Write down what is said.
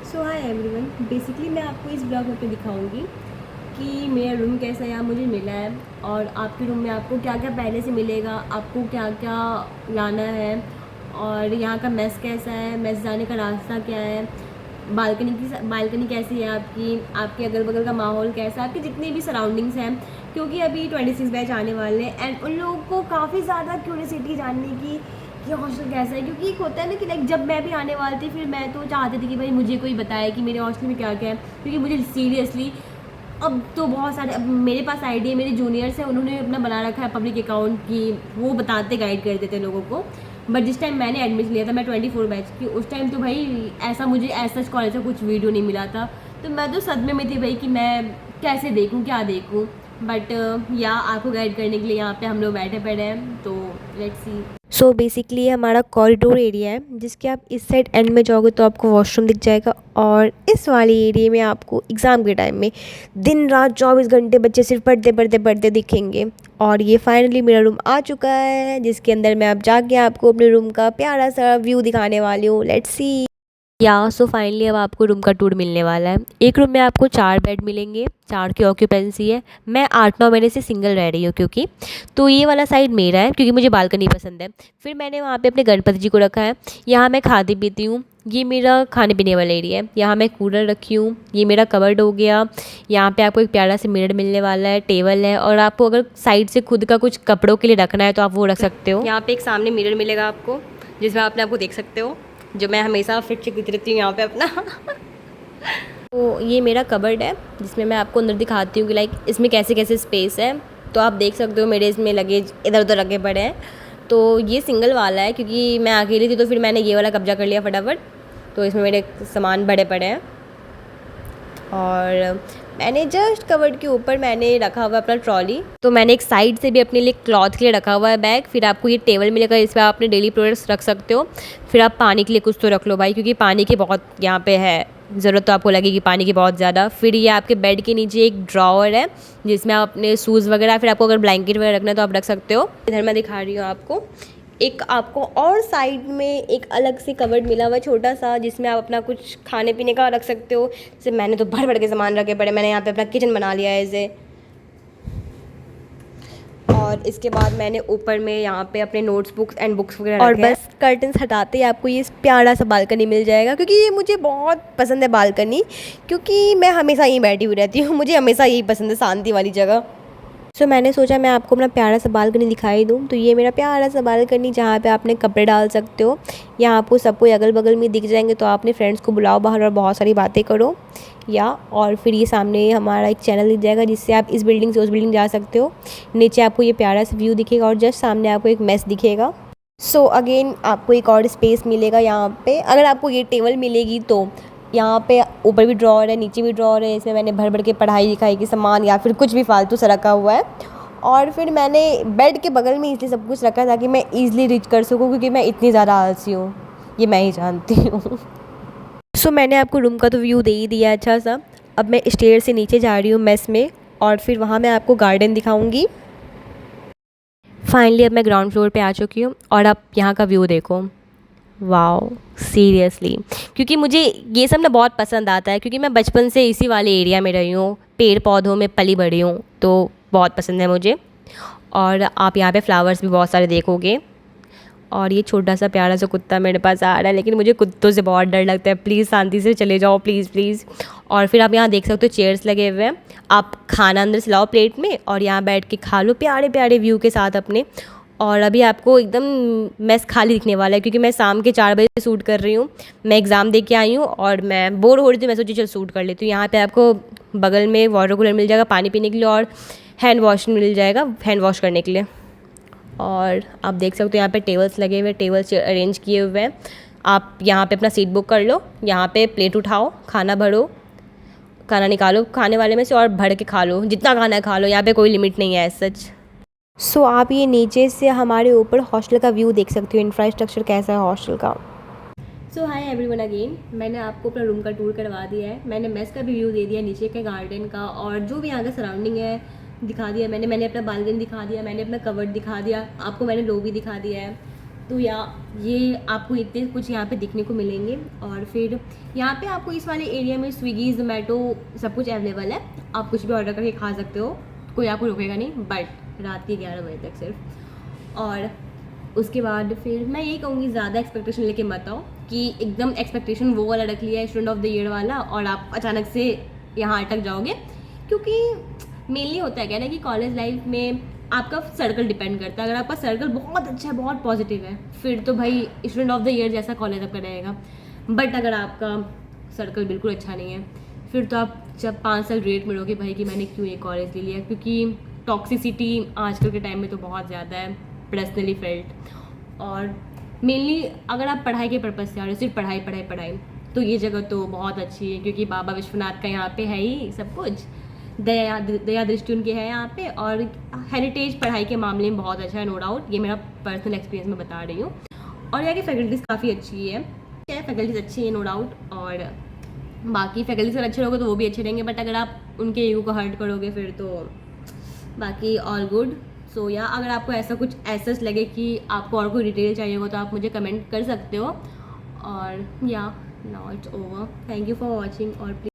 सो hi everyone, basically मैं आपको इस ब्लॉग में दिखाऊंगी कि मेरा रूम कैसा यहाँ मुझे मिला है और आपके रूम में आपको क्या क्या पहले से मिलेगा, आपको क्या क्या लाना है और यहाँ का मेस कैसा है, मेस जाने का रास्ता क्या है, बालकनी कैसी है आपकी, आपके अगल बगल का माहौल कैसा है, आपके जितने भी सराउंडिंग्स हैं। क्योंकि अभी 26 बैच आने वाले हैं एंड उन लोगों को काफ़ी ज़्यादा क्यूरियोसिटी जानने की कि हॉस्टल कैसा है। क्योंकि एक होता है ना कि लाइक जब मैं भी आने वाली थी फिर मैं तो चाहती थी कि भाई मुझे कोई बताए कि मेरे हॉस्टल में क्या क्या है। क्योंकि मुझे सीरियसली अब तो बहुत सारे, अब मेरे पास आइडिया, मेरे जूनियर्स हैं उन्होंने अपना बना रखा है पब्लिक अकाउंट की, वो बताते गाइड कर देते लोगों को। बट जिस टाइम मैंने एडमिशन लिया था, मैं 24 बैच की, उस टाइम तो भाई ऐसा मुझे ऐसा कॉलेज का कुछ वीडियो नहीं मिला था। तो मैं तो सदमे में थी भाई कि मैं कैसे देखूँ क्या देखूँ। बट या आपको गाइड करने के लिए यहाँ पे हम लोग बैठे पड़े हैं, तो लेट्स सी। सो बेसिकली ये हमारा कॉरिडोर एरिया है जिसके आप इस साइड एंड में जाओगे तो आपको वॉशरूम दिख जाएगा और इस वाले एरिया में आपको एग्ज़ाम के टाइम में दिन रात 24 घंटे बच्चे सिर्फ पढ़ते दिखेंगे। और ये फाइनली मेरा रूम आ चुका है जिसके अंदर मैं अब जाके आपको अपने रूम का प्यारा सा व्यू दिखाने वाली हूँ। Let's see. सो फाइनली अब आपको रूम का टूर मिलने वाला है। एक रूम में आपको 4 बेड मिलेंगे, 4 की ऑक्यूपेंसी है। मैं 8-9 महीने से सिंगल रह रही हूँ क्योंकि, तो ये वाला साइड मेरा है क्योंकि मुझे बालकनी पसंद है। फिर मैंने वहाँ पे अपने गणपति जी को रखा है। यहाँ मैं खाती पीती हूँ। ये मेरा खाने पीने वाला एरिया है। यहाँ मैं कूलर रखी हूँ। ये मेरा कबर्ड हो गया। यहाँ पे आपको एक प्यारा सा मिरर मिलने वाला है, टेबल है, और आपको अगर साइड से खुद का कुछ कपड़ों के लिए रखना है तो आप वो रख सकते हो। यहाँ पे एक सामने मिरर मिलेगा आपको जिसमें आप अपने आपको देख सकते हो, जो मैं हमेशा फिट चिक रहती हूँ यहाँ पे अपना। तो ये मेरा कबर्ड है जिसमें मैं आपको अंदर दिखाती हूँ कि लाइक इसमें कैसे कैसे स्पेस है। तो आप देख सकते हो मेरे इसमें लगेज इधर उधर रखे पड़े हैं। तो ये सिंगल वाला है क्योंकि मैं अकेली थी तो फिर मैंने ये वाला कब्जा कर लिया फटाफट। तो इसमें मेरे सामान बड़े पड़े हैं और मैंने जस्ट कबर्ड के ऊपर मैंने रखा हुआ अपना ट्रॉली। तो मैंने एक साइड से भी अपने लिए क्लॉथ के लिए रखा हुआ है बैग। फिर आपको ये टेबल मिलेगा, इस पर आप अपने डेली प्रोडक्ट्स रख सकते हो। फिर आप पानी के लिए कुछ तो रख लो भाई, क्योंकि पानी की बहुत यहाँ पे है ज़रूरत, तो आपको लगेगी पानी की बहुत ज़्यादा। फिर ये आपके बेड के नीचे एक ड्रॉवर है जिसमें आप अपने शूज़ वगैरह, फिर आपको अगर ब्लैंकेट वगैरह रखना है तो आप रख सकते हो। इधर मैं दिखा रही हूँ आपको, एक आपको और साइड में एक अलग से कबर्ड मिला हुआ है छोटा सा, जिसमें आप अपना कुछ खाने पीने का रख सकते हो। जैसे मैंने तो भर भर के सामान रखे पड़े, मैंने यहाँ पे अपना किचन बना लिया है इसे। और इसके बाद मैंने ऊपर में यहाँ पे अपने नोट्स बुक्स एंड बुक्स वगैरह और बस कर्टन्स हटाते ही आपको ये प्यारा सा बालकनी मिल जाएगा। क्योंकि ये मुझे बहुत पसंद है बालकनी, क्योंकि मैं हमेशा यहीं बैठी हुई रहती हूँ, मुझे हमेशा यही पसंद है, शांति वाली जगह। सो मैंने सोचा मैं आपको अपना प्यारा सा बालकनी दिखाई दूँ। तो ये मेरा प्यारा सा बालकनी जहाँ पे आपने कपड़े डाल सकते हो। यहाँ आपको सब कोई अगल बगल में दिख जाएंगे, तो आप अपने फ्रेंड्स को बुलाओ बाहर और बहुत सारी बातें करो। और फिर ये सामने हमारा एक चैनल दिख जाएगा जिससे आप इस बिल्डिंग से उस बिल्डिंग जा सकते हो। नीचे आपको ये प्यारा सा व्यू दिखेगा और जस्ट सामने आपको एक मेस दिखेगा। सो अगेन आपको एक और स्पेस मिलेगा यहाँ पे। अगर आपको ये टेबल मिलेगी तो यहाँ पे ऊपर भी ड्रॉअर है, नीचे भी ड्रॉअर है। इसमें मैंने भर भर के पढ़ाई लिखाई के सामान या फिर कुछ भी फालतू सा रखा हुआ है। और फिर मैंने बेड के बगल में इसलिए सब कुछ रखा ताकि मैं ईज़िली रीच कर सकूँ, क्योंकि मैं इतनी ज़्यादा आलसी हूँ, ये मैं ही जानती हूँ। सो मैंने आपको रूम का तो व्यू दे ही दिया अच्छा सा। अब मैं स्टेयर से नीचे जा रही हूँ मेस में, और फिर वहाँ मैं आपको गार्डन दिखाऊँगी। फाइनली अब मैं ग्राउंड फ्लोर पे आ चुकी हूँ और अब यहाँ का व्यू देखो, वाओ सीरियसली। क्योंकि मुझे ये सब ना बहुत पसंद आता है, क्योंकि मैं बचपन से इसी वाले एरिया में रही हूँ, पेड़ पौधों में पली बड़ी हूँ, तो बहुत पसंद है मुझे। और आप यहाँ पे फ्लावर्स भी बहुत सारे देखोगे। और ये छोटा सा प्यारा सा कुत्ता मेरे पास आ रहा है, लेकिन मुझे कुत्तों से बहुत डर लगता है, प्लीज़ शांति से चले जाओ प्लीज़ प्लीज़। और फिर आप यहाँ देख सकते हो चेयर्स लगे हुए हैं, आप खाना अंदर से लाओ प्लेट में और यहाँ बैठ के खा लो प्यारे प्यारे व्यू के साथ अपने। और अभी आपको एकदम मेस खाली दिखने वाला है, क्योंकि मैं शाम के 4 बजे शूट कर रही हूँ। मैं एग्ज़ाम दे के आई हूँ और मैं बोर हो रही थी, मैं सोची चल शूट कर लेती हूँ। यहाँ पे आपको बगल में वाटर कूलर मिल जाएगा पानी पीने के लिए, और हैंड वॉश मिल जाएगा हैंड वॉश करने के लिए। और आप देख सकते हो यहाँ पे टेबल्स लगे हुए, टेबल्स अरेंज किए हुए हैं। आप यहाँ पे अपना सीट बुक कर लो, यहाँ पे प्लेट उठाओ, खाना भरो, खाना निकालो खाने वाले में से और भर के खा लो, जितना खाना है खा लो, यहाँ पे कोई लिमिट नहीं है एज सच। सो आप ये नीचे से हमारे ऊपर हॉस्टल का व्यू देख सकते हो, इंफ्रास्ट्रक्चर कैसा है हॉस्टल का। सो हाय एवरीवन अगेन, मैंने आपको अपना रूम का टूर करवा दिया है, मैंने मेस का भी व्यू दे दिया, नीचे के गार्डन का और जो भी यहाँ का सराउंडिंग है दिखा दिया मैंने अपना बालकनी दिखा दिया, मैंने अपना कवर्ड दिखा दिया, आपको मैंने लॉबी दिखा दिया है। तो या ये आपको इतने कुछ यहाँ पे दिखने को मिलेंगे। और फिर यहाँ पे आपको इस वाले एरिया में स्विगी, जोमेटो सब कुछ अवेलेबल है, आप कुछ भी ऑर्डर करके खा सकते हो, कोई आपको रुकेगा नहीं, बट रात के 11 बजे तक सिर्फ। और उसके बाद फिर मैं यही कहूँगी, ज़्यादा एक्सपेक्टेशन लेके मत आओ कि एकदम एक्सपेक्टेशन वो वाला रख लिया है स्टूडेंट ऑफ द ईयर वाला और आप अचानक से यहाँ अटक जाओगे। क्योंकि मेनली होता है क्या ना कि कॉलेज लाइफ में आपका सर्कल डिपेंड करता है। अगर आपका सर्कल बहुत अच्छा है, बहुत पॉजिटिव है, फिर तो भाई स्टूडेंट ऑफ द ईयर जैसा कॉलेज आपका रहेगा। बट अगर आपका सर्कल बिल्कुल अच्छा नहीं है, फिर तो आप जब 5 साल रेट मिलोगे भाई कि मैंने क्यों ये कॉलेज ले लिया। क्योंकि टॉक्सिसिटी आजकल के टाइम में तो बहुत ज़्यादा है, पर्सनली फेल्ट। और मेनली अगर आप पढ़ाई के पर्पज़ से आ रहे हो, सिर्फ पढ़ाई पढ़ाई पढ़ाई, तो ये जगह तो बहुत अच्छी है। क्योंकि बाबा विश्वनाथ का यहाँ पे है ही सब कुछ, दया दृष्टि उनकी है यहाँ पे, और हेरिटेज पढ़ाई के मामले में बहुत अच्छा है, नो डाउट। ये मेरा पर्सनल एक्सपीरियंस में बता रही हूँ। और यहाँ की फैकल्टीज़ काफ़ी अच्छी है, फैकल्टीज़ अच्छी है, नो डाउट। और बाकी फैकल्टीज अगर अच्छे रहोगे तो वो भी अच्छे रहेंगे, बट अगर आप उनके ईगो को हर्ट करोगे फिर तो बाकी ऑल गुड। सो या अगर आपको ऐसा कुछ ऐसा लगे कि आपको और कोई डिटेल चाहिए हो तो आप मुझे कमेंट कर सकते हो। और या now it's over, thank you for watching. और